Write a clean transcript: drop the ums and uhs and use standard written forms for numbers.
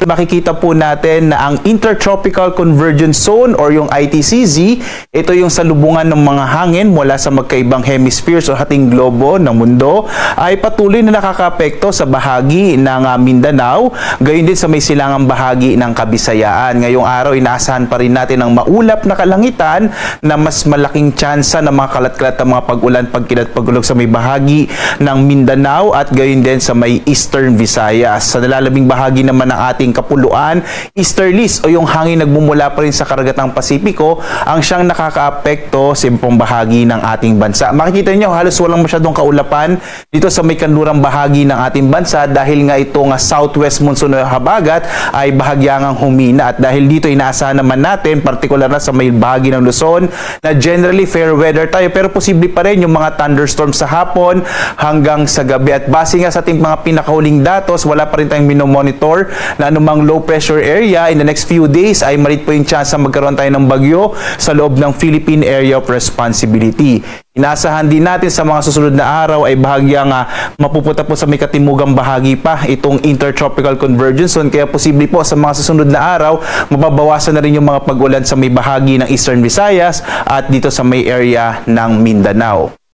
Makikita po natin na ang Intertropical Convergence Zone or yung ITCZ, ito yung salubungan ng mga hangin mula sa magkaibang hemispheres o hating globo ng mundo, ay patuloy na nakakaapekto sa bahagi ng Mindanao, gayon din sa may silangang bahagi ng Kabisayaan. Ngayong araw, inaasahan pa rin natin ang maulap na kalangitan na mas malaking tsansa ng mga kalat-kalat na mga pag-ulan, pagkilat, pagulog sa may bahagi ng Mindanao at gayon din sa may Eastern Visayas. Sa nalalabing bahagi naman ng ating kapuluan, easterlies o yung hangin nagmumula pa rin sa karagatang Pasipiko ang siyang nakakaapekto sa ibang bahagi ng ating bansa. Makikita niyo halos walang masyadong kaulapan dito sa may kanlurang bahagi ng ating bansa dahil nga ito nga southwest monsoon na habagat ay bahagyangang humina at dahil dito inaasahan naman natin partikular na sa may bahagi ng Luzon na generally fair weather tayo pero posible pa rin yung mga thunderstorms sa hapon hanggang sa gabi at base nga sa ating mga pinakahuling datos wala pa rin tayong minomonitor na anumang low pressure area in the next few days ay malit po yung chance na magkaroon tayo ng bagyo sa loob ng Philippine Area of Responsibility. Inaasahan din natin sa mga susunod na araw ay bahagyang mapupunta po sa may katimugang bahagi pa itong Intertropical Convergence Zone kaya posible po sa mga susunod na araw mababawasan na rin yung mga pag-ulan sa may bahagi ng Eastern Visayas at dito sa may area ng Mindanao.